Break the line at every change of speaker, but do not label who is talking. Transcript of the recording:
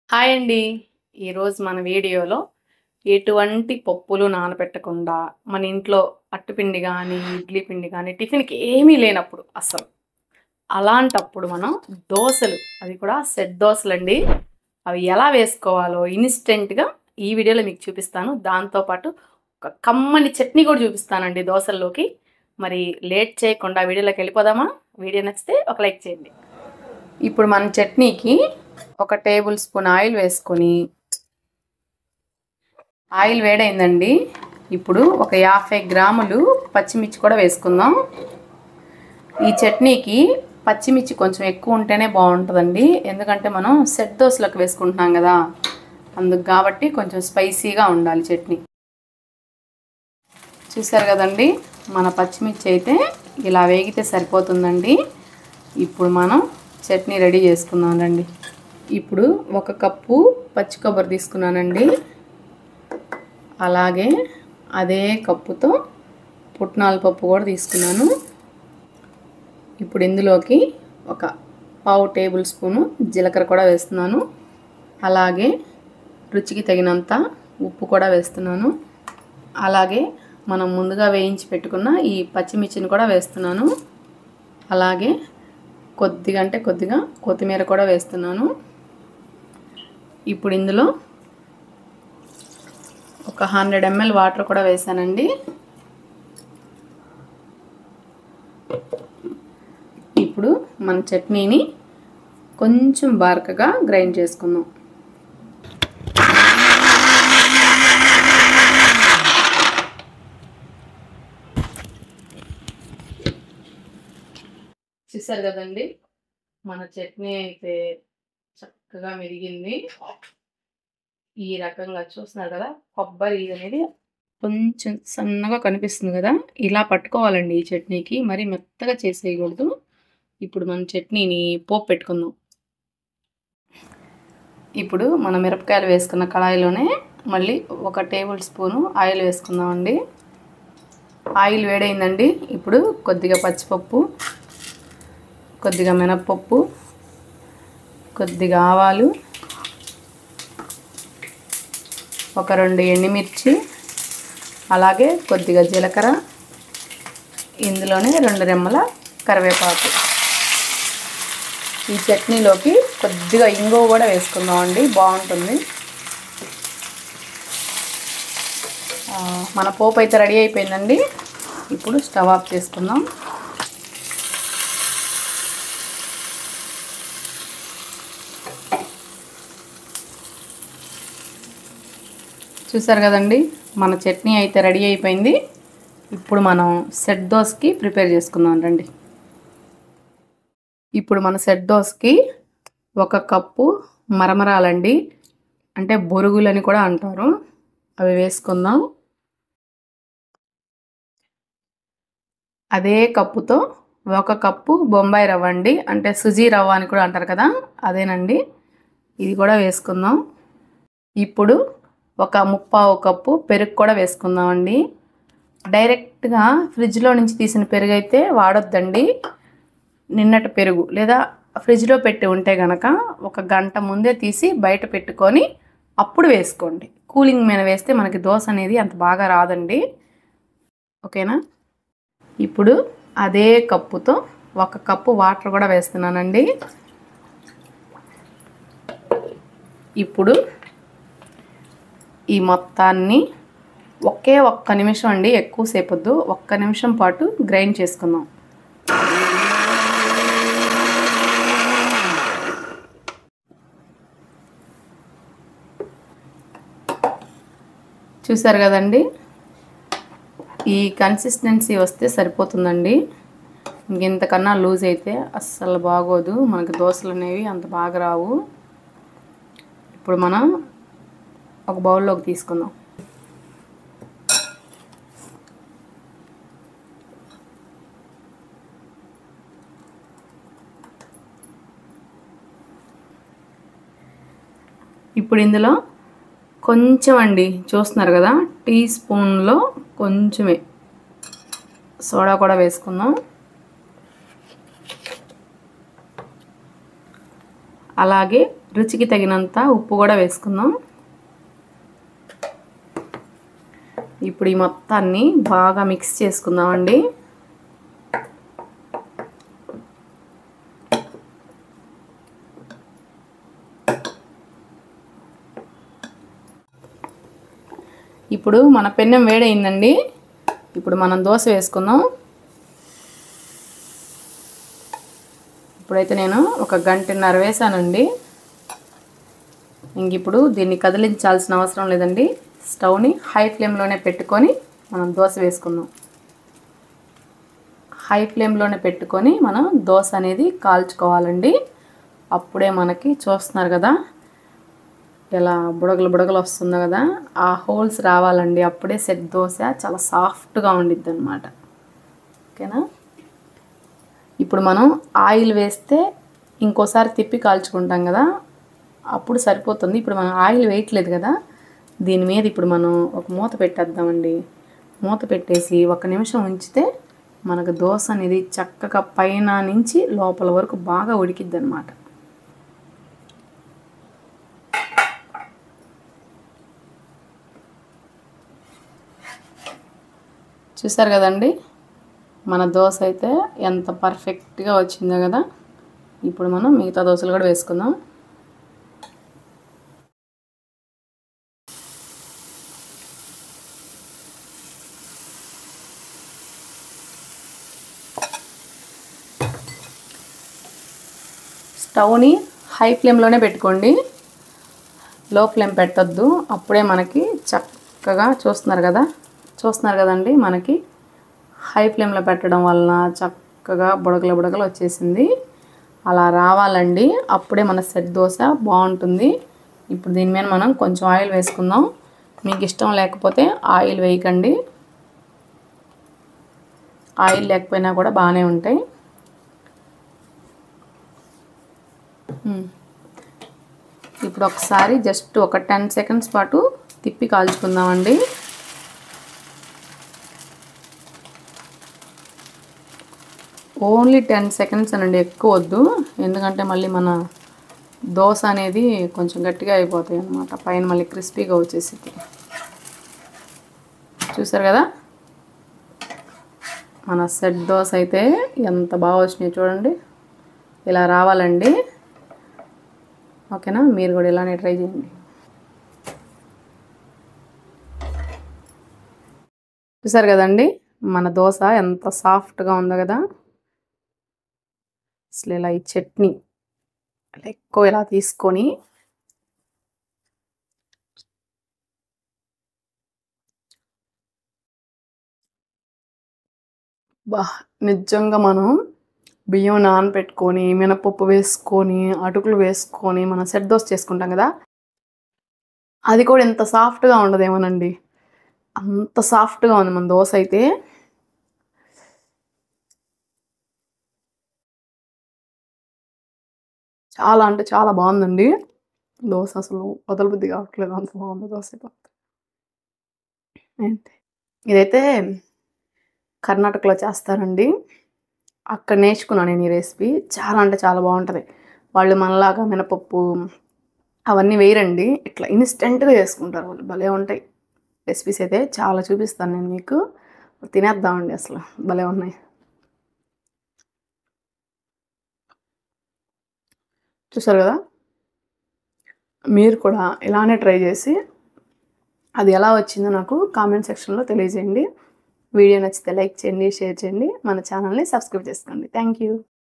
Hi అండి. ఈరోజు మన వీడియోలో ఎటువంటి పప్పులు నానబెట్టకుండా మన ఇంట్లో అట్టుపిండి కానీ ఇడ్లీ పిండి కానీ టిఫిన్కి ఏమీ లేనప్పుడు అసలు అలాంటప్పుడు మనం దోశలు, అది కూడా సెట్ దోశలండి, అవి ఎలా వేసుకోవాలో ఇన్స్టెంట్గా ఈ వీడియోలో మీకు చూపిస్తాను. దాంతోపాటు ఒక కమ్మని చట్నీ కూడా చూపిస్తానండి దోశల్లోకి. మరి లేట్ చేయకుండా వీడియోలోకి వెళ్ళిపోదామా? వీడియో నచ్చితే ఒక లైక్ చేయండి. ఇప్పుడు మన చట్నీకి ఒక టేబుల్ స్పూన్ ఆయిల్ వేసుకొని, ఆయిల్ వేడైందండి. ఇప్పుడు ఒక 50 గ్రాములు పచ్చిమిర్చి కూడా వేసుకుందాం. ఈ చట్నీకి పచ్చిమిర్చి కొంచెం ఎక్కువ ఉంటేనే బాగుంటుందండి, ఎందుకంటే మనం సెట్ దోశలకు వేసుకుంటున్నాం కదా, అందుకు కాబట్టి కొంచెం స్పైసీగా ఉండాలి చట్నీ. చూసారు కదండి, మన పచ్చిమిర్చి అయితే ఇలా వేగితే సరిపోతుందండి. ఇప్పుడు మనం చట్నీ రెడీ చేసుకుందాం రండి. ఇప్పుడు 1 కప్పు పచ్చి కొబ్బరి తీసుకున్నానండి. అలాగే అదే కప్పుతో పుట్నాల పప్పు కూడా తీసుకున్నాను. ఇప్పుడు ఇందులోకి ఒక 1/2 టేబుల్ స్పూను జీలకర్ర కూడా వేస్తున్నాను. అలాగే రుచికి తగినంత ఉప్పు కూడా వేస్తున్నాను. అలాగే మనం ముందుగా వేయించి పెట్టుకున్న ఈ పచ్చిమిర్చిని కూడా వేస్తున్నాను. అలాగే కొద్దిగా అంటే కొద్దిగా కొత్తిమీర కూడా వేస్తున్నాను. ఇప్పుడు ఇందులో ఒక 100 ml వాటర్ కూడా వేసానండి. ఇప్పుడు మన చట్నీని కొంచెం బార్కగా గ్రైండ్ చేసుకుందాం. చూసారు కదండి, మన చట్నీ అయితే చక్కగా మెరిగింది. ఈ రకంగా చూస్తున్నారు కదా, కొబ్బరి అనేది కొంచెం సన్నగా కనిపిస్తుంది కదా, ఇలా పట్టుకోవాలండి ఈ చట్నీకి, మరి మెత్తగా చేసేయకూడదు. ఇప్పుడు మన చట్నీని పోపు పెట్టుకుందాం. ఇప్పుడు మన మిరపకాయలు వేసుకున్న కళాయిలోనే మళ్ళీ 1 టేబుల్ స్పూను ఆయిల్ వేసుకుందామండి. ఆయిల్ వేడైందండి. ఇప్పుడు కొద్దిగా పచ్చిపప్పు, కొద్దిగా మినప్పప్పు, కొద్దిగా ఆవాలు, ఒక 2 ఎండుమిర్చి, అలాగే కొద్దిగా జీలకర్ర, ఇందులోనే 2 రెమ్మల కరివేపాకు. ఈ చట్నీలోకి కొద్దిగా ఇంగువ కూడా వేసుకుందామండి, బాగుంటుంది. మన పోపు అయితే రెడీ అయిపోయిందండి. ఇప్పుడు స్టవ్ ఆఫ్ చేసుకుందాం. చూసారు కదండి, మన చట్నీ అయితే రెడీ అయిపోయింది. ఇప్పుడు మనం సెట్ దోశకి ప్రిపేర్ చేసుకుందాం రండి. ఇప్పుడు మన సెట్ దోశకి 1 కప్పు మరమరాలండి, అంటే బొరుగులని కూడా అంటారు, అవి వేసుకుందాం. అదే కప్పుతో 1 కప్పు బొంబాయి రవ్వ అండి, అంటే సుజీ రవ్వ అని కూడా అంటారు కదా, అదేనండి, ఇది కూడా వేసుకుందాం. ఇప్పుడు ఒక 3/4 కప్పు పెరుగు కూడా వేసుకుందామండి. డైరెక్ట్గా ఫ్రిడ్జ్లో నుంచి తీసిన పెరుగు అయితే వాడొద్దండి. నిన్నటి పెరుగు లేదా ఫ్రిడ్జ్లో పెట్టి ఉంటే గనక 1 గంట ముందే తీసి బయట పెట్టుకొని అప్పుడు వేసుకోండి. కూలింగ్ మీద వేస్తే మనకి దోశ అనేది అంత బాగా రాదండి, ఓకేనా. ఇప్పుడు అదే కప్పుతో 1 కప్పు వాటర్ కూడా వేస్తున్నానండి. ఇప్పుడు ఈ మొత్తాన్ని ఒకే 1 నిమిషం అండి, ఎక్కువసేపు వద్దు, 1 నిమిషం పాటు గ్రైండ్ చేసుకుందాం. చూసారు కదండి, ఈ కన్సిస్టెన్సీ వస్తే సరిపోతుందండి. ఇంకెంతకన్నా లూజ్ అయితే అస్సలు బాగోదు, మనకి దోశలు అనేవి అంత బాగా రావు. ఇప్పుడు మనం ఒక బౌల్లోకి తీసుకుందాం. ఇప్పుడు ఇందులో కొంచెం అండి, చూస్తున్నారు కదా, టీ స్పూన్లో కొంచెమే సోడా కూడా వేసుకుందాం. అలాగే రుచికి తగినంత ఉప్పు కూడా వేసుకుందాం. ఇప్పుడు ఈ మొత్తాన్ని బాగా మిక్స్ చేసుకుందామండి. ఇప్పుడు మన పెన్నం వేడైందండి. ఇప్పుడు మనం దోశ వేసుకుందాం. ఇప్పుడైతే నేను 1 గంటన్నర వేసానండి. ఇంక ఇప్పుడు దీన్ని కదిలించాల్సిన అవసరం లేదండి. స్టవ్ని హై ఫ్లేమ్లోనే పెట్టుకొని మనం దోశ వేసుకుందాం. హై ఫ్లేమ్లోనే పెట్టుకొని మనం దోశ అనేది కాల్చుకోవాలండి. అప్పుడే మనకి చూస్తున్నారు కదా ఎలా బుడగలు బుడగలు వస్తుందో కదా, ఆ హోల్స్ రావాలండి. అప్పుడే సెట్ దోశ చాలా సాఫ్ట్గా ఉండిద్ది అనమాట. ఓకేనా? ఇప్పుడు మనం ఆయిల్ వేస్తే ఇంకోసారి తిప్పి కాల్చుకుంటాం కదా, అప్పుడు సరిపోతుంది. ఇప్పుడు మనం ఆయిల్ వేయట్లేదు కదా, దీని మీద ఇప్పుడు మనం ఒక మూత పెట్టేద్దామండి. మూత పెట్టేసి 1 నిమిషం ఉంచితే మనకు దోశ అనేది చక్కగా పైన నుంచి లోపల వరకు బాగా ఉడికిద్ది అనమాట. చూసారు కదండి మన దోశ అయితే ఎంత పర్ఫెక్ట్గా వచ్చిందో కదా. ఇప్పుడు మనం మిగతా దోశలు కూడా వేసుకుందాం. స్టవ్ని హై ఫ్లేమ్లోనే పెట్టుకోండి, లో ఫ్లేమ్ పెట్టొద్దు. అప్పుడే మనకి చక్కగా చూస్తున్నారు కదండి, మనకి హై ఫ్లేమ్లో పెట్టడం వలన చక్కగా బుడగలు బుడగలు వచ్చేసింది. అలా రావాలండి, అప్పుడే మన సెట్ దోశ బాగుంటుంది. ఇప్పుడు దీని మీద మనం కొంచెం ఆయిల్ వేసుకుందాం. మీకు ఇష్టం లేకపోతే ఆయిల్ వేయకండి, ఆయిల్ లేకపోయినా కూడా బాగానే ఉంటాయి. ఇప్పుడు ఒకసారి జస్ట్ ఒక 10 సెకండ్స్ పాటు తిప్పి కాల్చుకుందామండి. ఓన్లీ 10 సెకండ్స్ అనండి, ఎక్కువ వద్దు. ఎందుకంటే మళ్ళీ మన దోశ అనేది కొంచెం గట్టిగా అయిపోతాయి అన్నమాట, పైన మళ్ళీ క్రిస్పీగా వచ్చేసింది. చూసారు కదా మన సెట్ దోశ అయితే ఎంత బాగా వచ్చినాయి చూడండి. ఇలా రావాలండి. ఓకేనా? మీరు కూడా ఇలానే ట్రై చేయండి. చూసారు కదండి మన దోశ ఎంత సాఫ్ట్గా ఉందో కదా. అసలు ఇలా ఈ చట్నీ ఎక్కువ ఇలా తీసుకొని నిజంగా మనం బియ్యం నానబెట్టుకొని మినపప్పు వేసుకొని అటుకులు వేసుకొని మనం సెట్ దోశ చేసుకుంటాం కదా, అది కూడా ఎంత సాఫ్ట్గా ఉండదేమోనండి. అంత సాఫ్ట్గా ఉంది మన దోశ అయితే. చాలా అంటే చాలా బాగుందండి దోశ. అసలు వదలబుద్ధి కావట్లేదు, అంత బాగుంది దోశ. ఇదైతే కర్ణాటకలో చేస్తారండి, అక్కడ నేర్చుకున్నాను నేను ఈ రెసిపీ. చాలా అంటే చాలా బాగుంటుంది. వాళ్ళు మనలాగా మినపప్పు అవన్నీ వేయరండి, ఇట్లా ఇన్స్టెంట్గా చేసుకుంటారు వాళ్ళు. భలే ఉంటాయి రెసిపీస్ అయితే. చాలా చూపిస్తాను నేను మీకు, తినేద్దామండి. అసలు భలే ఉన్నాయి. చూసారు కదా, మీరు కూడా ఇలానే ట్రై చేసి అది ఎలా వచ్చిందో నాకు కామెంట్ సెక్షన్లో తెలియజేయండి. వీడియో నచ్చితే లైక్ చేయండి, షేర్ చేయండి, మన ఛానల్ని సబ్స్క్రైబ్ చేసుకోండి. Thank you.